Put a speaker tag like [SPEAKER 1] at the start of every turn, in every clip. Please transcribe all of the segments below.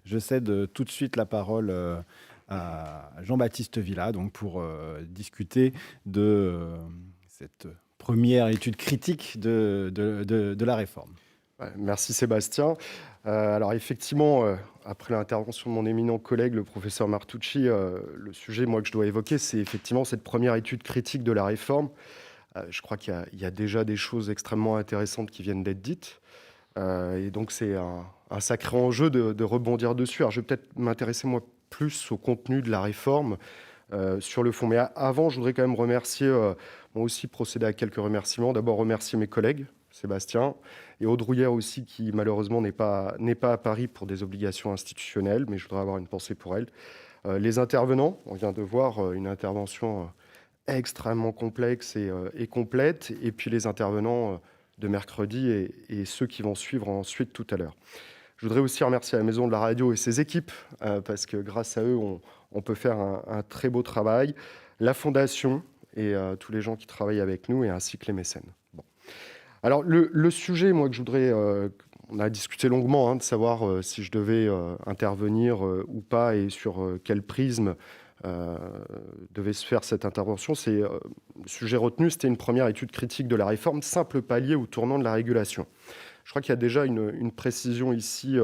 [SPEAKER 1] je cède tout de suite la parole à Jean-Baptiste Villa donc pour discuter de cette première étude critique de la réforme.
[SPEAKER 2] Ouais, merci Sébastien. Alors effectivement, après l'intervention de mon éminent collègue, le professeur Martucci, le sujet moi que je dois évoquer, c'est effectivement cette première étude critique de la réforme. Je crois qu'il y a déjà des choses extrêmement intéressantes qui viennent d'être dites. Et donc c'est un sacré enjeu de rebondir dessus. Alors je vais peut-être m'intéresser moi plus au contenu de la réforme sur le fond. Mais avant, je voudrais quand même remercier, moi aussi procéder à quelques remerciements. D'abord remercier mes collègues, Sébastien, et Aude Rouillère aussi, qui malheureusement n'est pas à Paris pour des obligations institutionnelles, mais je voudrais avoir une pensée pour elle. Les intervenants, on vient de voir une intervention extrêmement complexe et complète, et puis les intervenants de mercredi et ceux qui vont suivre ensuite tout à l'heure. Je voudrais aussi remercier la Maison de la Radio et ses équipes, parce que grâce à eux, on peut faire un très beau travail, la Fondation et tous les gens qui travaillent avec nous, et ainsi que les mécènes. Bon. Alors, le sujet, moi, que je voudrais... on a discuté longuement de savoir si je devais intervenir ou pas et sur quel prisme devait se faire cette intervention. Le sujet retenu, c'était une première étude critique de la réforme, simple palier au tournant de la régulation. Je crois qu'il y a déjà une précision ici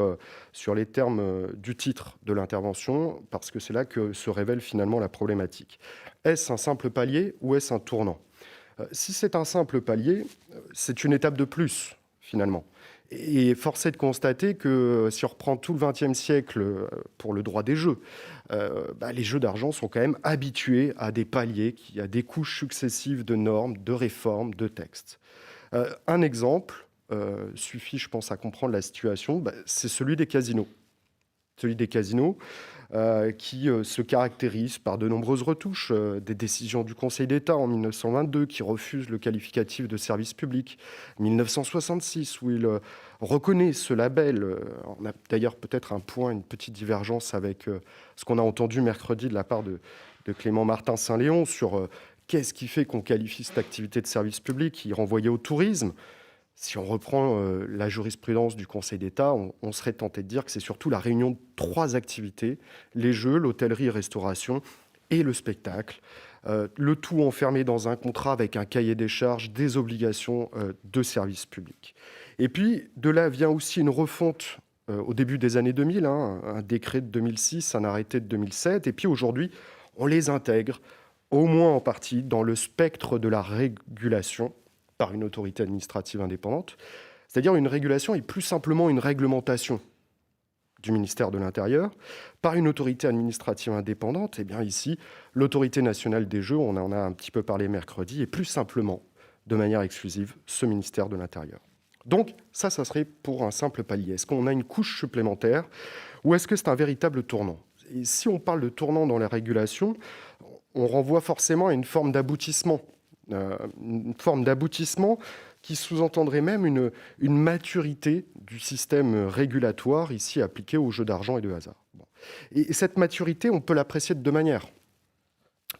[SPEAKER 2] sur les termes du titre de l'intervention, parce que c'est là que se révèle finalement la problématique. Est-ce un simple palier ou est-ce un tournant ? Si c'est un simple palier, c'est une étape de plus, finalement. Et force est de constater que si on reprend tout le XXe siècle pour le droit des jeux, les jeux d'argent sont quand même habitués à des paliers, à des couches successives de normes, de réformes, de textes. Un exemple suffit, je pense, à comprendre la situation, c'est celui des casinos. Celui des casinos qui se caractérise par de nombreuses retouches, des décisions du Conseil d'État en 1922 qui refuse le qualificatif de service public, 1966 où il reconnaît ce label. On a d'ailleurs peut-être un point, une petite divergence avec ce qu'on a entendu mercredi de la part de Clément Martin Saint-Léon sur qu'est-ce qui fait qu'on qualifie cette activité de service public. Il renvoyait au tourisme. Si on reprend la jurisprudence du Conseil d'État, on serait tenté de dire que c'est surtout la réunion de trois activités, les jeux, l'hôtellerie-restauration et le spectacle, le tout enfermé dans un contrat avec un cahier des charges, des obligations de service public. Et puis, de là vient aussi une refonte au début des années 2000, un décret de 2006, un arrêté de 2007, et puis aujourd'hui, on les intègre, au moins en partie, dans le spectre de la régulation par une autorité administrative indépendante, c'est-à-dire une régulation et plus simplement une réglementation du ministère de l'Intérieur par une autorité administrative indépendante. Et bien ici, l'autorité nationale des jeux, on en a un petit peu parlé mercredi, et plus simplement, de manière exclusive, ce ministère de l'Intérieur. Donc ça serait pour un simple palier. Est-ce qu'on a une couche supplémentaire ou est-ce que c'est un véritable tournant ? Et si on parle de tournant dans la régulation, on renvoie forcément à une forme d'aboutissement. Une forme d'aboutissement qui sous-entendrait même une maturité du système régulatoire ici appliqué aux jeux d'argent et de hasard. Bon. Et cette maturité, on peut l'apprécier de deux manières.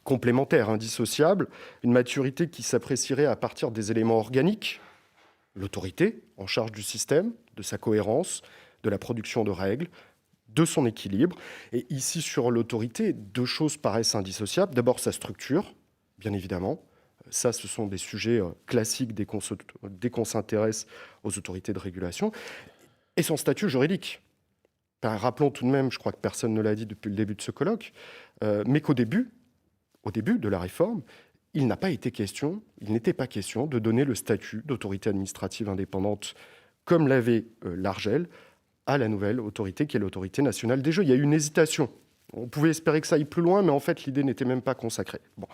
[SPEAKER 2] Complémentaire, indissociable, une maturité qui s'apprécierait à partir des éléments organiques, l'autorité en charge du système, de sa cohérence, de la production de règles, de son équilibre. Et ici, sur l'autorité, deux choses paraissent indissociables. D'abord, sa structure, bien évidemment. Ça, ce sont des sujets classiques dès qu'on s'intéresse aux autorités de régulation. Et son statut juridique. Rappelons tout de même, je crois que personne ne l'a dit depuis le début de ce colloque, mais qu'au début, au début de la réforme, il n'était pas question de donner le statut d'autorité administrative indépendante, comme l'avait l'ARJEL, à la nouvelle autorité qui est l'autorité nationale des jeux. Il y a eu une hésitation. On pouvait espérer que ça aille plus loin, mais en fait, l'idée n'était même pas consacrée. Bon.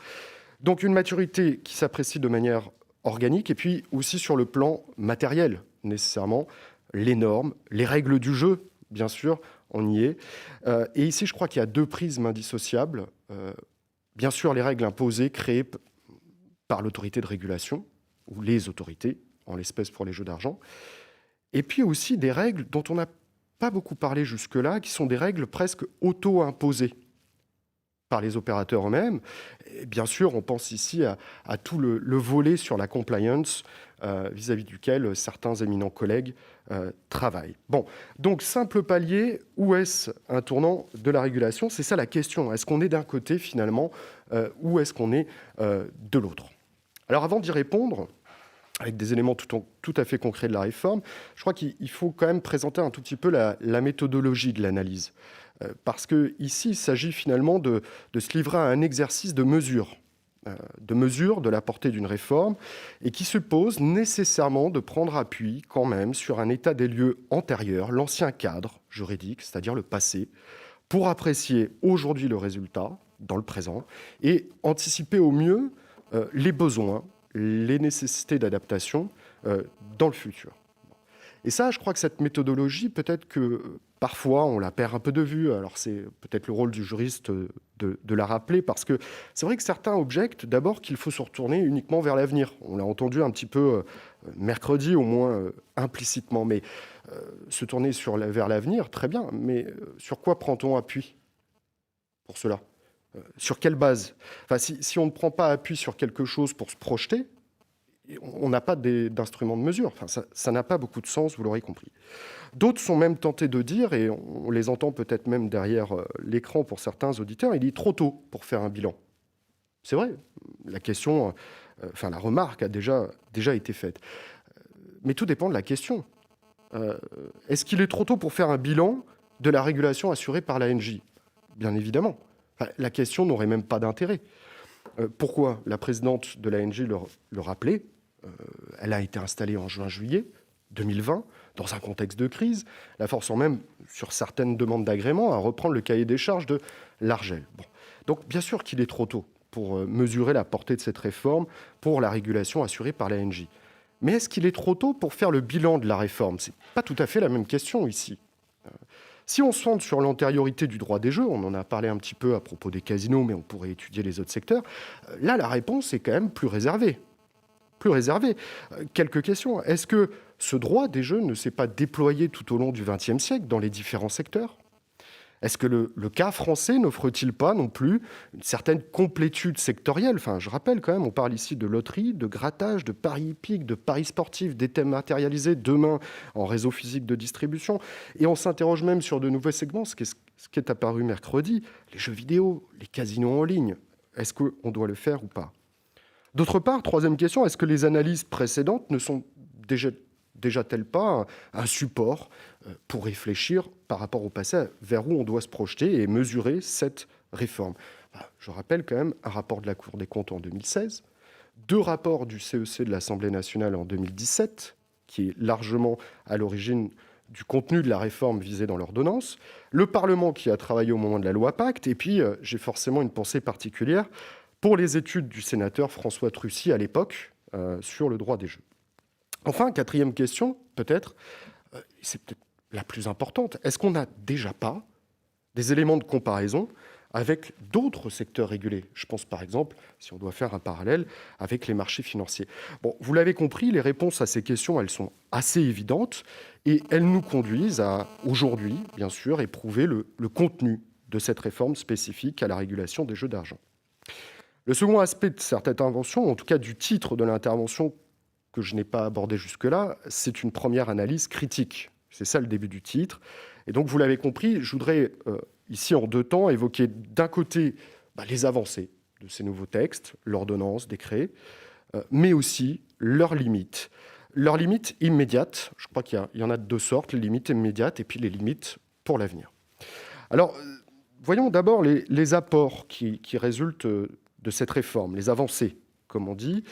[SPEAKER 2] Donc une maturité qui s'apprécie de manière organique, et puis aussi sur le plan matériel, nécessairement, les normes, les règles du jeu, bien sûr, on y est. Et ici, je crois qu'il y a deux prismes indissociables. Bien sûr, les règles imposées, créées par l'autorité de régulation, ou les autorités, en l'espèce pour les jeux d'argent, et puis aussi des règles dont on n'a pas beaucoup parlé jusque-là, qui sont des règles presque auto-imposées. par les opérateurs eux-mêmes. Et bien sûr, on pense ici à tout le volet sur la compliance vis-à-vis duquel certains éminents collègues travaillent. Bon, donc simple palier, où est-ce un tournant de la régulation? C'est ça la question. Est-ce qu'on est d'un côté finalement ou est-ce qu'on est de l'autre? Alors avant d'y répondre, avec des éléments tout à fait concrets de la réforme, je crois qu'il faut quand même présenter un tout petit peu la méthodologie de l'analyse. Parce qu'ici, il s'agit finalement de se livrer à un exercice de mesure de la portée d'une réforme, et qui suppose nécessairement de prendre appui quand même sur un état des lieux antérieur, l'ancien cadre juridique, c'est-à-dire le passé, pour apprécier aujourd'hui le résultat, dans le présent, et anticiper au mieux les besoins, les nécessités d'adaptation dans le futur. Et ça, je crois que cette méthodologie, peut-être que parfois, on la perd un peu de vue. Alors, c'est peut-être le rôle du juriste de la rappeler, parce que c'est vrai que certains objectent d'abord qu'il faut se retourner uniquement vers l'avenir. On l'a entendu un petit peu mercredi, au moins implicitement. Mais se tourner vers l'avenir, très bien. Mais sur quoi prend-on appui pour cela? Sur quelle base? Enfin, si on ne prend pas appui sur quelque chose pour se projeter, on n'a pas d'instrument de mesure. Enfin, ça n'a pas beaucoup de sens, vous l'aurez compris. D'autres sont même tentés de dire, et on les entend peut-être même derrière l'écran pour certains auditeurs, il est trop tôt pour faire un bilan. C'est vrai, la question, la remarque a déjà été faite. Mais tout dépend de la question. Est-ce qu'il est trop tôt pour faire un bilan de la régulation assurée par l'ANJ? Bien évidemment. Enfin, la question n'aurait même pas d'intérêt. Pourquoi? La présidente de l'ANJ le rappelait. Elle a été installée en juin-juillet 2020, dans un contexte de crise, la forçant même, sur certaines demandes d'agrément, à reprendre le cahier des charges de l'Argel. Bon. Donc, bien sûr qu'il est trop tôt pour mesurer la portée de cette réforme pour la régulation assurée par l'ANJ. Mais est-ce qu'il est trop tôt pour faire le bilan de la réforme? Ce n'est pas tout à fait la même question ici. Si on se fonde sur l'antériorité du droit des jeux, on en a parlé un petit peu à propos des casinos, mais on pourrait étudier les autres secteurs, là, la réponse est quand même plus réservée. Quelques questions. Est-ce que ce droit des jeux ne s'est pas déployé tout au long du XXe siècle dans les différents secteurs? Est-ce que le cas français n'offre-t-il pas non plus une certaine complétude sectorielle? Enfin, je rappelle quand même, on parle ici de loterie, de grattage, de paris hippiques, de paris sportifs, dématérialisés, demain en réseau physique de distribution. Et on s'interroge même sur de nouveaux segments, ce qui est apparu mercredi, les jeux vidéo, les casinos en ligne. Est-ce qu'on doit le faire ou pas? D'autre part, troisième question, est-ce que les analyses précédentes ne sont déjà-t-elle pas un support pour réfléchir par rapport au passé vers où on doit se projeter et mesurer cette réforme? Je rappelle quand même un rapport de la Cour des comptes en 2016, 2 rapports du CEC de l'Assemblée nationale en 2017, qui est largement à l'origine du contenu de la réforme visée dans l'ordonnance, le Parlement qui a travaillé au moment de la loi Pacte, et puis j'ai forcément une pensée particulière pour les études du sénateur François Trucy à l'époque sur le droit des jeux. Enfin, quatrième question, peut-être, c'est peut-être la plus importante, est-ce qu'on n'a déjà pas des éléments de comparaison avec d'autres secteurs régulés? Je pense par exemple, si on doit faire un parallèle, avec les marchés financiers. Bon, vous l'avez compris, les réponses à ces questions, elles sont assez évidentes et elles nous conduisent à, aujourd'hui, bien sûr, éprouver le contenu de cette réforme spécifique à la régulation des jeux d'argent. Le second aspect de cette intervention, en tout cas du titre de l'intervention que je n'ai pas abordé jusque-là, c'est une première analyse critique. C'est ça le début du titre. Et donc, vous l'avez compris, je voudrais ici en 2 temps évoquer d'un côté les avancées de ces nouveaux textes, l'ordonnance, décret, mais aussi leurs limites. Leurs limites immédiates, je crois qu'il y en a de 2 sortes, les limites immédiates et puis les limites pour l'avenir. Alors, voyons d'abord les apports qui résultent de cette réforme, les avancées, comme on dit.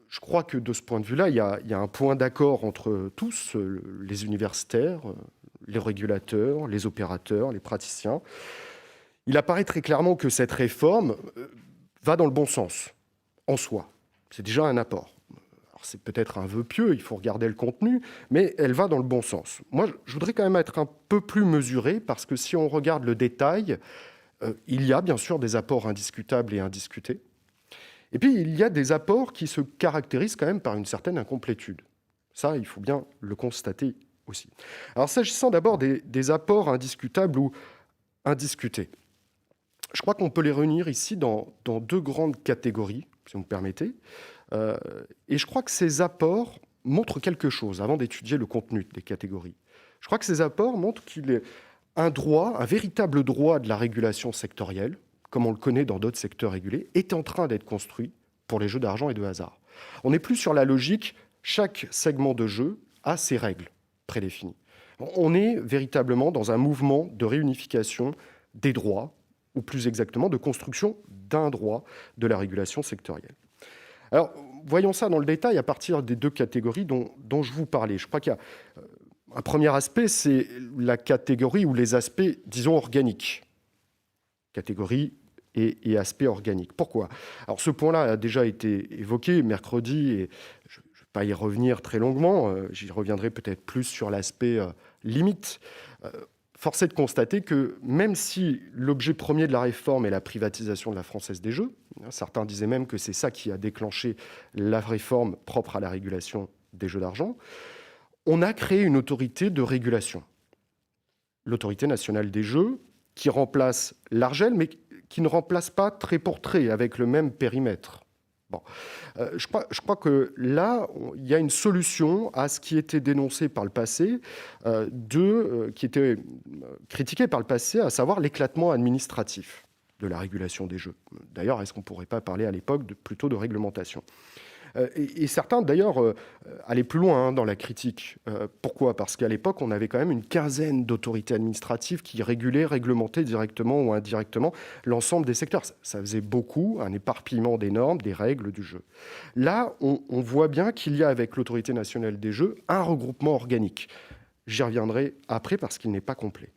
[SPEAKER 2] Je crois que de ce point de vue-là, il y a un point d'accord entre tous, les universitaires, les régulateurs, les opérateurs, les praticiens. Il apparaît très clairement que cette réforme va dans le bon sens, en soi. C'est déjà un apport. Alors, c'est peut-être un vœu pieux, il faut regarder le contenu, mais elle va dans le bon sens. Moi, je voudrais quand même être un peu plus mesuré, parce que si on regarde le détail, il y a bien sûr des apports indiscutables et indiscutés. Et puis, il y a des apports qui se caractérisent quand même par une certaine incomplétude. Ça, il faut bien le constater aussi. Alors, s'agissant d'abord des apports indiscutables ou indiscutés, Je crois qu'on peut les réunir ici dans deux grandes catégories, si vous me permettez. Et je crois que ces apports montrent quelque chose, avant d'étudier le contenu des catégories. Je crois que ces apports montrent qu'il est un droit, un véritable droit de la régulation sectorielle, comme on le connaît dans d'autres secteurs régulés, est en train d'être construit pour les jeux d'argent et de hasard. On n'est plus sur la logique, chaque segment de jeu a ses règles prédéfinies. On est véritablement dans un mouvement de réunification des droits, ou plus exactement de construction d'un droit de la régulation sectorielle. Alors, voyons ça dans le détail à partir des deux catégories dont je vous parlais. Je crois qu'il y a un premier aspect, c'est la catégorie ou les aspects, disons, organiques. Catégorie et aspects organiques. Pourquoi ? Alors, ce point-là a déjà été évoqué mercredi, et je ne vais pas y revenir très longuement. J'y reviendrai peut-être plus sur l'aspect limite. Force est de constater que même si l'objet premier de la réforme est la privatisation de la Française des Jeux, certains disaient même que c'est ça qui a déclenché la réforme propre à la régulation des jeux d'argent, on a créé une autorité de régulation, l'Autorité nationale des jeux, qui remplace l'ARJEL, mais qui ne remplace pas trait pour trait avec le même périmètre. Bon. Je crois que là, il y a une solution à ce qui était dénoncé par le passé, qui était critiqué par le passé, à savoir l'éclatement administratif de la régulation des jeux. D'ailleurs, est-ce qu'on ne pourrait pas parler à l'époque plutôt de réglementation ? Et certains, d'ailleurs, allaient plus loin dans la critique. Pourquoi ? Parce qu'à l'époque, on avait quand même une quinzaine d'autorités administratives qui réglementaient directement ou indirectement l'ensemble des secteurs. Ça faisait beaucoup, un éparpillement des normes, des règles du jeu. Là, on voit bien qu'il y a avec l'Autorité nationale des jeux un regroupement organique. J'y reviendrai après parce qu'il n'est pas complet.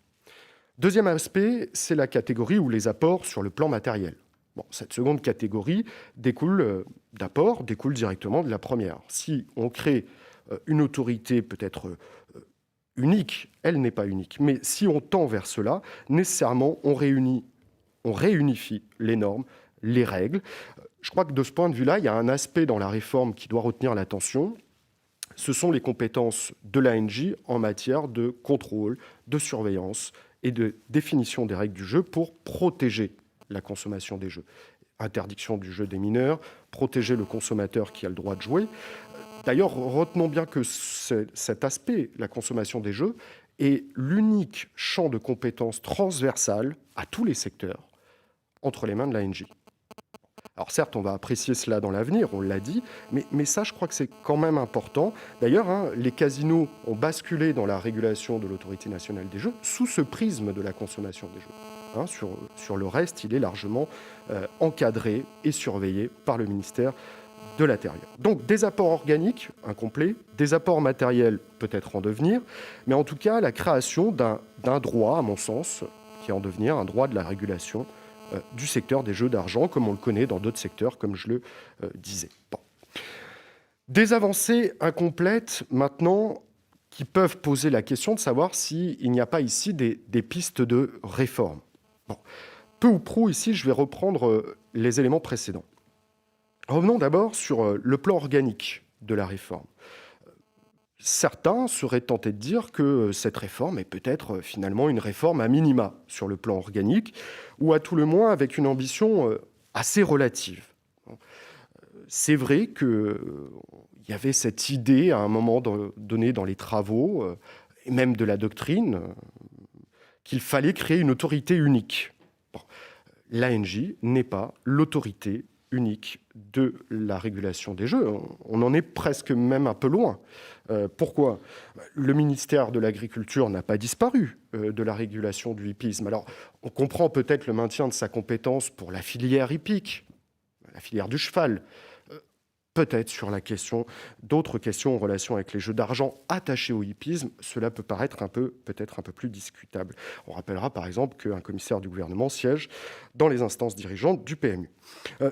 [SPEAKER 2] Deuxième aspect, c'est la catégorie ou les apports sur le plan matériel. Bon, cette seconde catégorie découle directement de la première. Si on crée une autorité peut-être unique, elle n'est pas unique, mais si on tend vers cela, nécessairement, on réunifie les normes, les règles. Je crois que de ce point de vue-là, il y a un aspect dans la réforme qui doit retenir l'attention. Ce sont les compétences de l'ANJ en matière de contrôle, de surveillance et de définition des règles du jeu pour protéger la consommation des jeux. Interdiction du jeu des mineurs, protéger le consommateur qui a le droit de jouer. D'ailleurs, retenons bien que cet aspect, la consommation des jeux, est l'unique champ de compétences transversal à tous les secteurs entre les mains de l'ANJ. Alors certes, on va apprécier cela dans l'avenir, on l'a dit, mais ça, je crois que c'est quand même important. D'ailleurs, les casinos ont basculé dans la régulation de l'Autorité nationale des jeux sous ce prisme de la consommation des jeux. Sur le reste, il est largement encadré et surveillé par le ministère de l'Intérieur. Donc des apports organiques incomplets, des apports matériels peut-être en devenir, mais en tout cas la création d'un droit, à mon sens, qui est en devenir un droit de la régulation du secteur des jeux d'argent, comme on le connaît dans d'autres secteurs, comme je le disais. Bon. Des avancées incomplètes maintenant qui peuvent poser la question de savoir s'il n'y a pas ici des pistes de réforme. Bon. Peu ou prou, ici, je vais reprendre les éléments précédents. Revenons d'abord sur le plan organique de la réforme. Certains seraient tentés de dire que cette réforme est peut-être finalement une réforme à minima sur le plan organique, ou à tout le moins avec une ambition assez relative. C'est vrai qu'il y avait cette idée à un moment donné dans les travaux, et même de la doctrine, qu'il fallait créer une autorité unique. Bon. L'ANJ n'est pas l'autorité unique de la régulation des jeux. On en est presque même un peu loin. Pourquoi ? Le ministère de l'Agriculture n'a pas disparu de la régulation du hippisme. Alors, on comprend peut-être le maintien de sa compétence pour la filière hippique, la filière du cheval, peut-être sur la question, d'autres questions en relation avec les jeux d'argent attachés au hippisme, cela peut paraître peut-être un peu plus discutable. On rappellera par exemple qu'un commissaire du gouvernement siège dans les instances dirigeantes du PMU.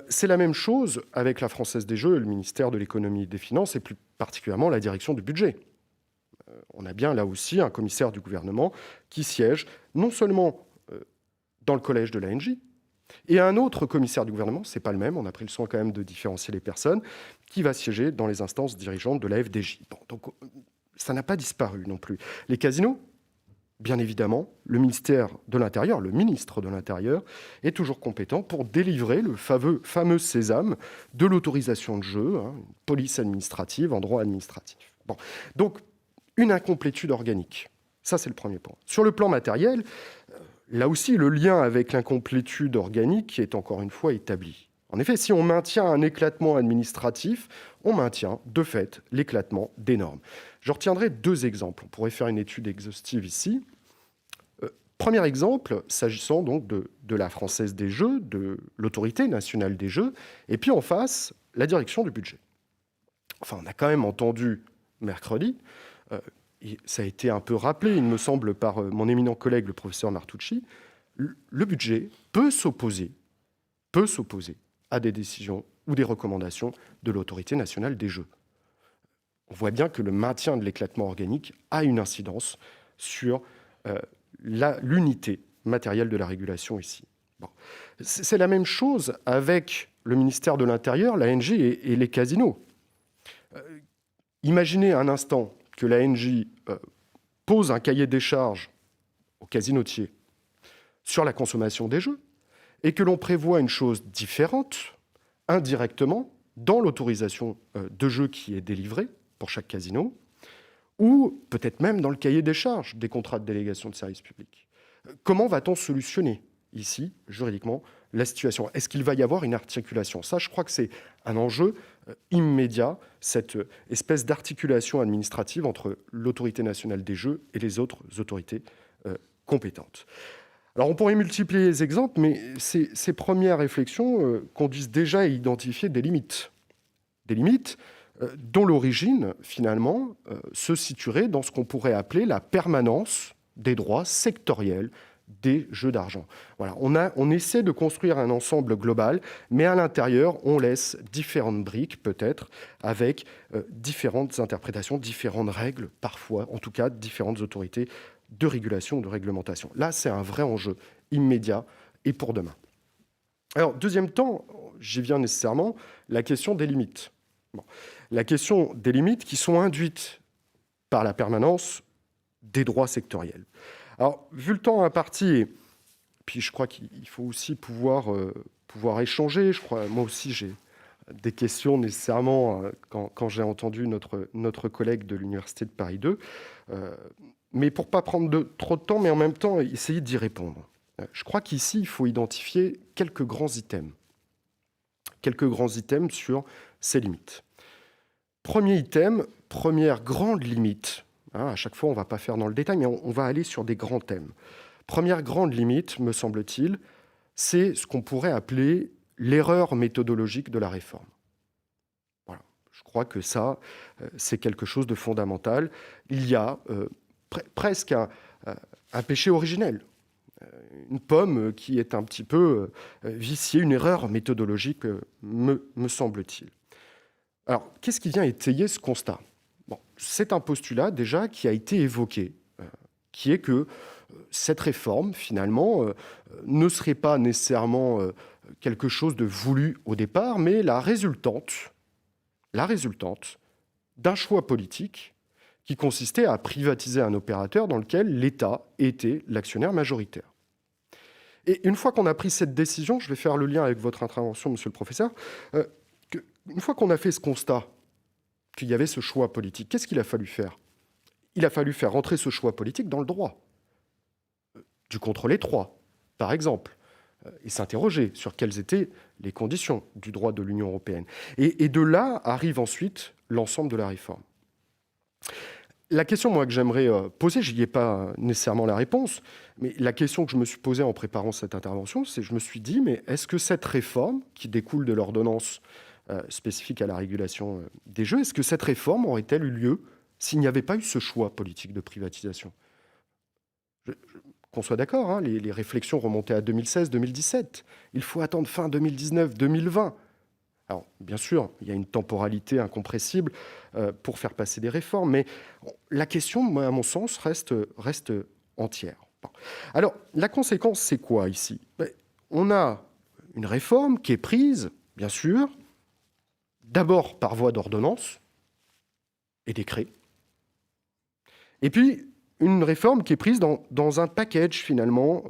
[SPEAKER 2] C'est la même chose avec la Française des Jeux et le ministère de l'Économie et des Finances, et plus particulièrement la direction du budget. On a bien là aussi un commissaire du gouvernement qui siège non seulement dans le collège de l'ANJ, et un autre commissaire du gouvernement, c'est pas le même, on a pris le soin quand même de différencier les personnes, qui va siéger dans les instances dirigeantes de la FDJ. Bon, donc ça n'a pas disparu non plus. Les casinos, bien évidemment, le ministère de l'Intérieur, le ministre de l'Intérieur, est toujours compétent pour délivrer le fameux sésame de l'autorisation de jeu, une police administrative en droit administratif. Bon. Donc, une incomplétude organique. Ça, c'est le premier point. Sur le plan matériel, là aussi, le lien avec l'incomplétude organique est encore une fois établi. En effet, si on maintient un éclatement administratif, on maintient, de fait, l'éclatement des normes. Je retiendrai 2 exemples. On pourrait faire une étude exhaustive ici. Premier exemple, s'agissant donc de la Française des Jeux, de l'Autorité nationale des Jeux, et puis en face, la direction du budget. Enfin, on a quand même entendu mercredi, ça a été un peu rappelé, il me semble, par mon éminent collègue, le professeur Martucci, le budget peut s'opposer à des décisions ou des recommandations de l'Autorité nationale des Jeux. On voit bien que le maintien de l'éclatement organique a une incidence sur l'unité matérielle de la régulation ici. Bon. C'est la même chose avec le ministère de l'Intérieur, l'ANJ et les casinos. Imaginez un instant que l'ANJ pose un cahier des charges aux casinotiers sur la consommation des jeux et que l'on prévoit une chose différente, indirectement, dans l'autorisation de jeu qui est délivrée pour chaque casino, ou peut-être même dans le cahier des charges des contrats de délégation de service public. Comment va-t-on solutionner ici, juridiquement, la situation? Est-ce qu'il va y avoir une articulation? Ça, je crois que c'est un enjeu immédiat, cette espèce d'articulation administrative entre l'autorité nationale des jeux et les autres autorités compétentes. Alors, on pourrait multiplier les exemples, mais ces premières réflexions conduisent déjà à identifier des limites dont l'origine, finalement, se situerait dans ce qu'on pourrait appeler la permanence des droits sectoriels des jeux d'argent. Voilà, on essaie de construire un ensemble global, mais à l'intérieur, on laisse différentes briques, peut-être, avec différentes interprétations, différentes règles, parfois, en tout cas, différentes autorités de régulation ou de réglementation. Là, c'est un vrai enjeu immédiat et pour demain. Alors, deuxième temps, j'y viens nécessairement, la question des limites. Bon. La question des limites qui sont induites par la permanence des droits sectoriels. Alors, vu le temps imparti, puis je crois qu'il faut aussi pouvoir échanger. Je crois, moi aussi, j'ai des questions nécessairement quand j'ai entendu notre collègue de l'Université de Paris 2. Mais pour ne pas prendre trop de temps, mais en même temps, essayer d'y répondre. Je crois qu'ici, il faut identifier quelques grands items sur ces limites. Premier item, première grande limite. À chaque fois, on ne va pas faire dans le détail, mais on va aller sur des grands thèmes. Première grande limite, me semble-t-il, c'est ce qu'on pourrait appeler l'erreur méthodologique de la réforme. Voilà. Je crois que ça, c'est quelque chose de fondamental. Il y a presque un péché originel, une pomme qui est un petit peu viciée, une erreur méthodologique, me semble-t-il. Alors, qu'est-ce qui vient étayer ce constat? Bon, c'est un postulat déjà qui a été évoqué, qui est que cette réforme, finalement, ne serait pas nécessairement quelque chose de voulu au départ, mais la résultante d'un choix politique qui consistait à privatiser un opérateur dans lequel l'État était l'actionnaire majoritaire. Et une fois qu'on a pris cette décision, je vais faire le lien avec votre intervention, monsieur le professeur, une fois qu'on a fait ce constat qu'il y avait ce choix politique, qu'est-ce qu'il a fallu faire? Il a fallu faire rentrer ce choix politique dans le droit, du contrôle étroit, par exemple, et s'interroger sur quelles étaient les conditions du droit de l'Union européenne. Et de là arrive ensuite l'ensemble de la réforme. La question, moi, que j'aimerais poser, je n'y ai pas nécessairement la réponse, mais la question que je me suis posée en préparant cette intervention, c'est je me suis dit, mais est-ce que cette réforme, qui découle de l'ordonnance spécifique à la régulation des jeux, est-ce que cette réforme aurait-elle eu lieu s'il n'y avait pas eu ce choix politique de privatisation? Qu'on soit d'accord, hein, les réflexions remontaient à 2016-2017. Il faut attendre fin 2019-2020. Alors, bien sûr, il y a une temporalité incompressible pour faire passer des réformes, mais la question, à mon sens, reste entière. Bon. Alors, la conséquence, c'est quoi ici? On a une réforme qui est prise, bien sûr, d'abord par voie d'ordonnance et décret, et puis une réforme qui est prise dans un package, finalement,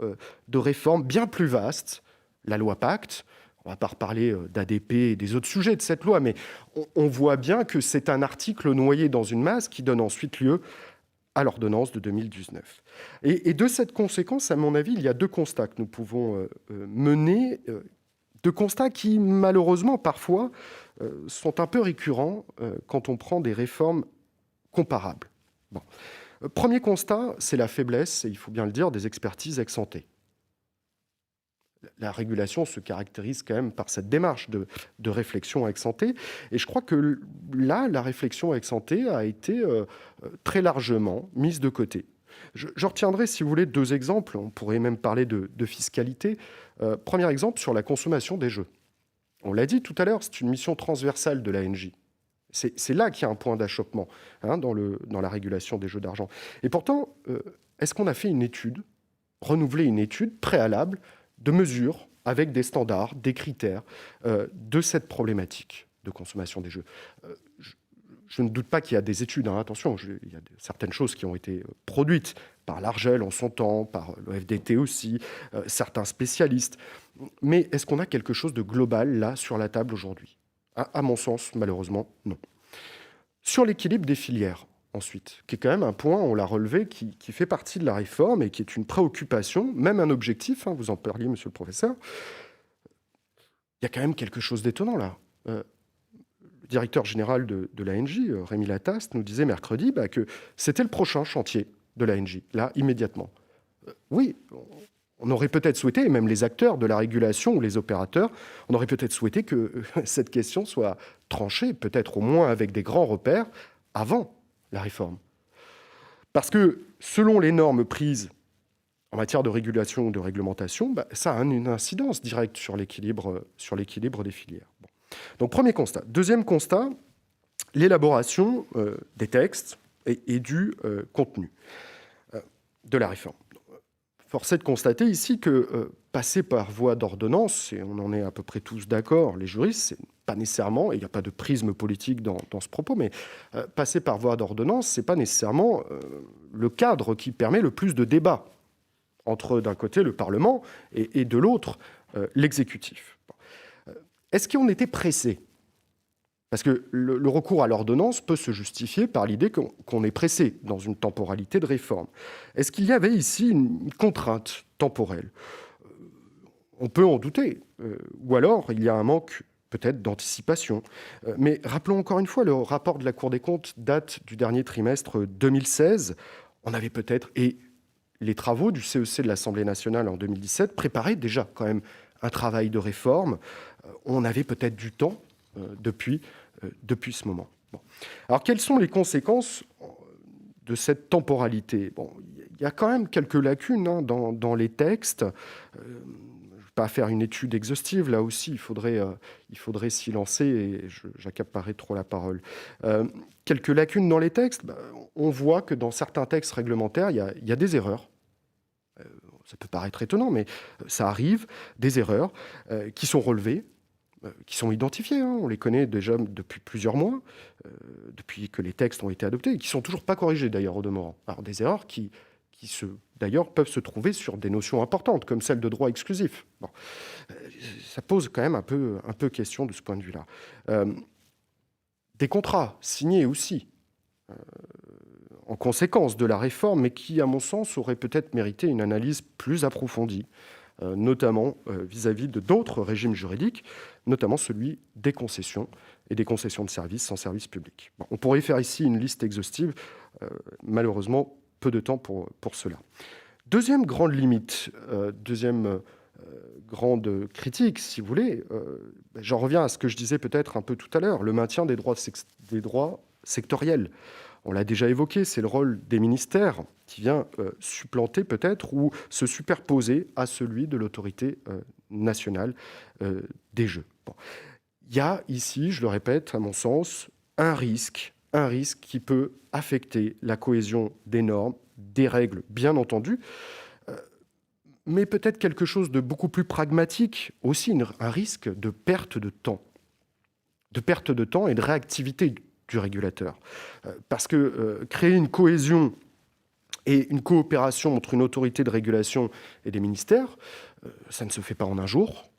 [SPEAKER 2] de réformes bien plus vastes. La loi Pacte, on ne va pas reparler d'ADP et des autres sujets de cette loi, mais on voit bien que c'est un article noyé dans une masse qui donne ensuite lieu à l'ordonnance de 2019. Et de cette conséquence, à mon avis, il y a deux constats que nous pouvons mener, deux constats qui, malheureusement, parfois, sont un peu récurrents quand on prend des réformes comparables. Bon. Premier constat, c'est la faiblesse, et il faut bien le dire, des expertises ex ante. La régulation se caractérise quand même par cette démarche de réflexion ex ante. Et je crois que là, la réflexion ex ante a été très largement mise de côté. Je retiendrai, si vous voulez, deux exemples. On pourrait même parler de fiscalité. Premier exemple, sur la consommation des jeux. On l'a dit tout à l'heure, c'est une mission transversale de l'ANJ. C'est là qu'il y a un point d'achoppement dans la régulation des jeux d'argent. Et pourtant, est-ce qu'on a fait une étude, renouvelé une étude préalable de mesures avec des standards, des critères de cette problématique de consommation des jeux? Je ne doute pas qu'il y a des études, attention, il y a certaines choses qui ont été produites par l'Argel en son temps, par le FDT aussi, certains spécialistes. Mais est-ce qu'on a quelque chose de global là sur la table aujourd'hui? À mon sens, malheureusement, non. Sur l'équilibre des filières, ensuite, qui est quand même un point, on l'a relevé, qui fait partie de la réforme et qui est une préoccupation, même un objectif, vous en parliez, monsieur le professeur. Il y a quand même quelque chose d'étonnant là. Le directeur général de l'ANJ, Rémi Lataste, nous disait mercredi que c'était le prochain chantier de l'ANJ, là, immédiatement. Oui, on aurait peut-être souhaité, et même les acteurs de la régulation ou les opérateurs, on aurait peut-être souhaité que cette question soit tranchée, peut-être au moins avec des grands repères, avant la réforme. Parce que, selon les normes prises en matière de régulation ou de réglementation, ça a une incidence directe sur l'équilibre des filières. Bon. Donc, premier constat. Deuxième constat, l'élaboration des textes et du contenu de la réforme. Force est de constater ici que passer par voie d'ordonnance, et on en est à peu près tous d'accord, les juristes, c'est pas nécessairement, et il n'y a pas de prisme politique dans ce propos, mais passer par voie d'ordonnance, c'est pas nécessairement le cadre qui permet le plus de débat entre, d'un côté, le Parlement et de l'autre, l'exécutif. Est-ce qu'on était pressé ? Parce que le recours à l'ordonnance peut se justifier par l'idée qu'on est pressé dans une temporalité de réforme. Est-ce qu'il y avait ici une contrainte temporelle ? On peut en douter. Ou alors, il y a un manque peut-être d'anticipation. Mais rappelons encore une fois, le rapport de la Cour des comptes date du dernier trimestre 2016. On avait peut-être, et les travaux du CEC de l'Assemblée nationale en 2017 préparaient déjà quand même un travail de réforme. On avait peut-être du temps depuis ce moment. Bon. Alors, quelles sont les conséquences de cette temporalité ? Bon, il y a quand même quelques lacunes dans les textes. Je ne vais pas faire une étude exhaustive. Là aussi, il faudrait s'y lancer et j'accaparerai trop la parole. Quelques lacunes dans les textes. On voit que dans certains textes réglementaires, il y a des erreurs. Ça peut paraître étonnant, mais ça arrive, des erreurs qui sont relevées, qui sont identifiés, on les connaît déjà depuis plusieurs mois, depuis que les textes ont été adoptés, et qui ne sont toujours pas corrigés d'ailleurs au demeurant. Alors des erreurs qui d'ailleurs peuvent se trouver sur des notions importantes, comme celle de droit exclusif. Bon. Ça pose quand même un peu question de ce point de vue-là. Des contrats signés aussi, en conséquence de la réforme, mais qui, à mon sens, auraient peut-être mérité une analyse plus approfondie, notamment vis-à-vis de d'autres régimes juridiques, notamment celui des concessions et des concessions de services sans service public. Bon, on pourrait faire ici une liste exhaustive, malheureusement, peu de temps pour cela. Deuxième grande limite, deuxième grande critique, si vous voulez, j'en reviens à ce que je disais peut-être un peu tout à l'heure, le maintien des droits sectoriels. On l'a déjà évoqué, c'est le rôle des ministères qui vient supplanter peut-être ou se superposer à celui de l'autorité nationale des jeux. Bon. Il y a ici, je le répète, à mon sens, un risque qui peut affecter la cohésion des normes, des règles, bien entendu, mais peut-être quelque chose de beaucoup plus pragmatique, aussi un risque de perte de temps et de réactivité du régulateur. Parce que créer une cohésion Et une coopération entre une autorité de régulation et des ministères, ça ne se fait pas en un jour.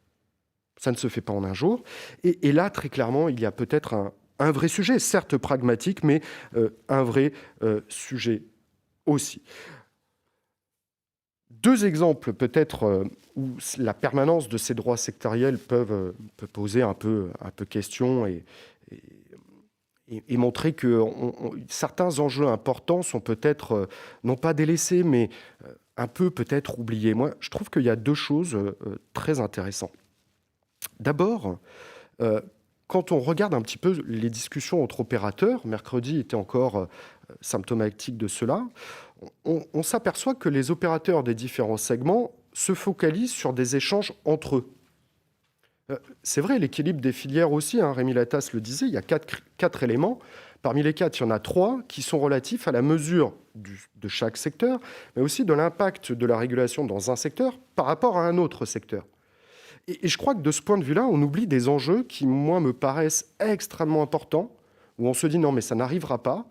[SPEAKER 2] Ça ne se fait pas en un jour. Et là, très clairement, il y a peut-être un vrai sujet, certes pragmatique, mais un vrai sujet aussi. Deux exemples peut-être où la permanence de ces droits sectoriels peut poser un peu question et montrer que certains enjeux importants sont peut-être non pas délaissés, mais un peu peut-être oubliés. Moi, je trouve qu'il y a deux choses très intéressantes. D'abord, quand on regarde un petit peu les discussions entre opérateurs, mercredi était encore symptomatique de cela, on s'aperçoit que les opérateurs des différents segments se focalisent sur des échanges entre eux. C'est vrai, l'équilibre des filières aussi, hein, Rémi Latas le disait, il y a quatre éléments. Parmi les quatre, il y en a trois qui sont relatifs à la mesure de chaque secteur, mais aussi de l'impact de la régulation dans un secteur par rapport à un autre secteur. Et je crois que de ce point de vue-là, on oublie des enjeux qui, moi, me paraissent extrêmement importants, où on se dit non, mais ça n'arrivera pas,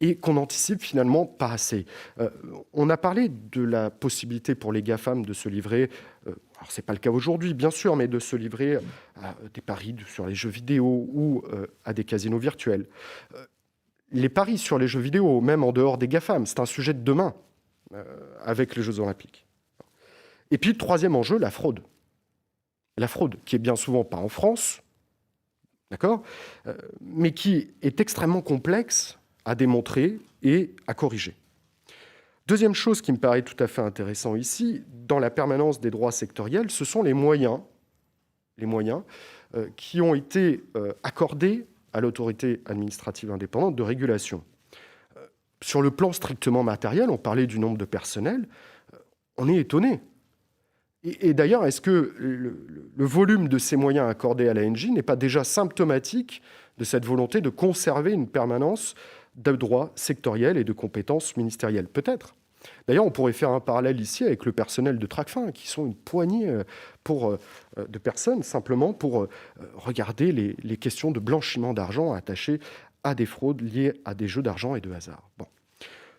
[SPEAKER 2] et qu'on anticipe finalement pas assez. On a parlé de la possibilité pour les GAFAM de se livrer, alors c'est pas le cas aujourd'hui, bien sûr, mais de se livrer à des paris sur les jeux vidéo ou à des casinos virtuels. Les paris sur les jeux vidéo, même en dehors des GAFAM, c'est un sujet de demain, avec les Jeux Olympiques. Et puis, le troisième enjeu, la fraude. La fraude, qui est bien souvent pas en France, d'accord, mais qui est extrêmement complexe à démontrer et à corriger. Deuxième chose qui me paraît tout à fait intéressant ici, dans la permanence des droits sectoriels, ce sont les moyens qui ont été accordés à l'autorité administrative indépendante de régulation. Sur le plan strictement matériel, on parlait du nombre de personnels, on est étonné. Et d'ailleurs, est-ce que le volume de ces moyens accordés à l'ANJ n'est pas déjà symptomatique de cette volonté de conserver une permanence de droits sectoriels et de compétences ministérielles? Peut-être. D'ailleurs, on pourrait faire un parallèle ici avec le personnel de Tracfin, qui sont une poignée de personnes, simplement pour regarder les questions de blanchiment d'argent attachées à des fraudes liées à des jeux d'argent et de hasard. Bon.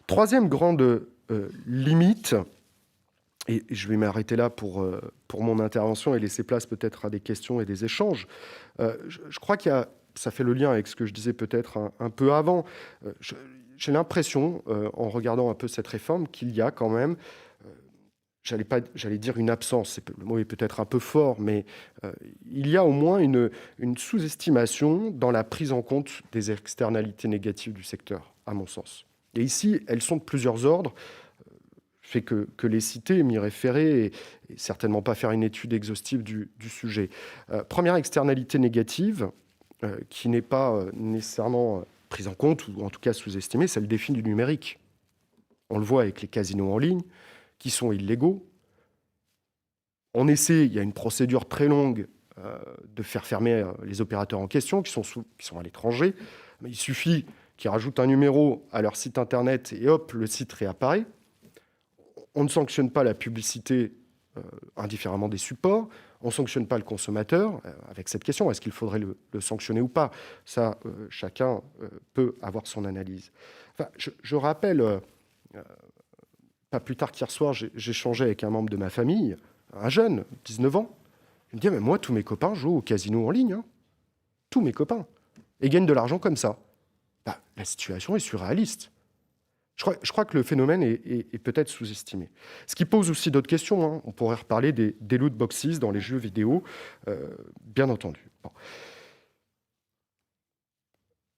[SPEAKER 2] Troisième grande limite, et je vais m'arrêter là pour mon intervention et laisser place peut-être à des questions et des échanges. Je crois qu'il y a, ça fait le lien avec ce que je disais peut-être un peu avant, j'ai l'impression, en regardant un peu cette réforme, qu'il y a quand même, j'allais dire une absence, le mot est peut-être un peu fort, mais il y a au moins une sous-estimation dans la prise en compte des externalités négatives du secteur, à mon sens. Et ici, elles sont de plusieurs ordres. Je fais que les citer, m'y référer et certainement pas faire une étude exhaustive du sujet. Première externalité négative, qui n'est pas nécessairement prise en compte, ou en tout cas sous-estimée, c'est le défi du numérique. On le voit avec les casinos en ligne, qui sont illégaux. On essaie, il y a une procédure très longue de faire fermer les opérateurs en question, qui sont à l'étranger. Mais il suffit qu'ils rajoutent un numéro à leur site internet et hop, le site réapparaît. On ne sanctionne pas la publicité indifféremment des supports. On ne sanctionne pas le consommateur avec cette question. Est-ce qu'il faudrait le sanctionner ou pas? Ça, chacun peut avoir son analyse. Enfin, je rappelle, pas plus tard qu'hier soir, j'échangeais avec un membre de ma famille, un jeune, 19 ans. Il me dit, mais moi, tous mes copains jouent au casino en ligne. Hein. Tous mes copains. Et gagnent de l'argent comme ça. Bah, la situation est surréaliste. Je crois que le phénomène est peut-être sous-estimé. Ce qui pose aussi d'autres questions. Hein. On pourrait reparler des loot boxes dans les jeux vidéo, bien entendu. Bon.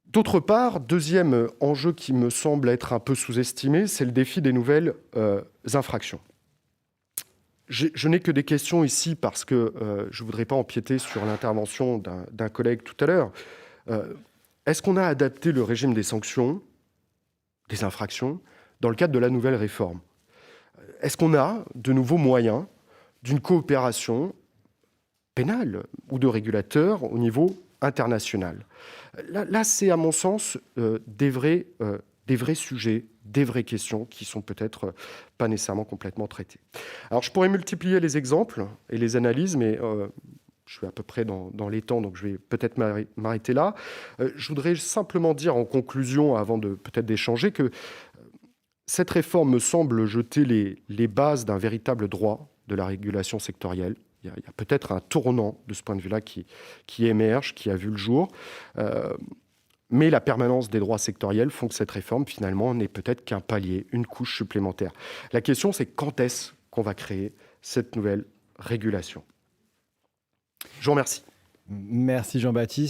[SPEAKER 2] D'autre part, deuxième enjeu qui me semble être un peu sous-estimé, c'est le défi des nouvelles infractions. Je n'ai que des questions ici parce que je ne voudrais pas empiéter sur l'intervention d'un collègue tout à l'heure. Est-ce qu'on a adapté le régime des sanctions, des infractions, dans le cadre de la nouvelle réforme? Est-ce qu'on a de nouveaux moyens d'une coopération pénale ou de régulateurs au niveau international? Là, c'est à mon sens des vrais sujets, des vraies questions qui sont peut-être pas nécessairement complètement traitées. Alors, je pourrais multiplier les exemples et les analyses, mais je suis à peu près dans les temps, donc je vais peut-être m'arrêter là. Je voudrais simplement dire en conclusion, avant de peut-être d'échanger, que Cette réforme me semble jeter les bases d'un véritable droit de la régulation sectorielle. Il y a peut-être un tournant de ce point de vue-là qui émerge, qui a vu le jour. Mais la permanence des droits sectoriels font que cette réforme, finalement, n'est peut-être qu'un palier, une couche supplémentaire. La question, c'est quand est-ce qu'on va créer cette nouvelle régulation ? Je vous remercie.
[SPEAKER 1] Merci Jean-Baptiste.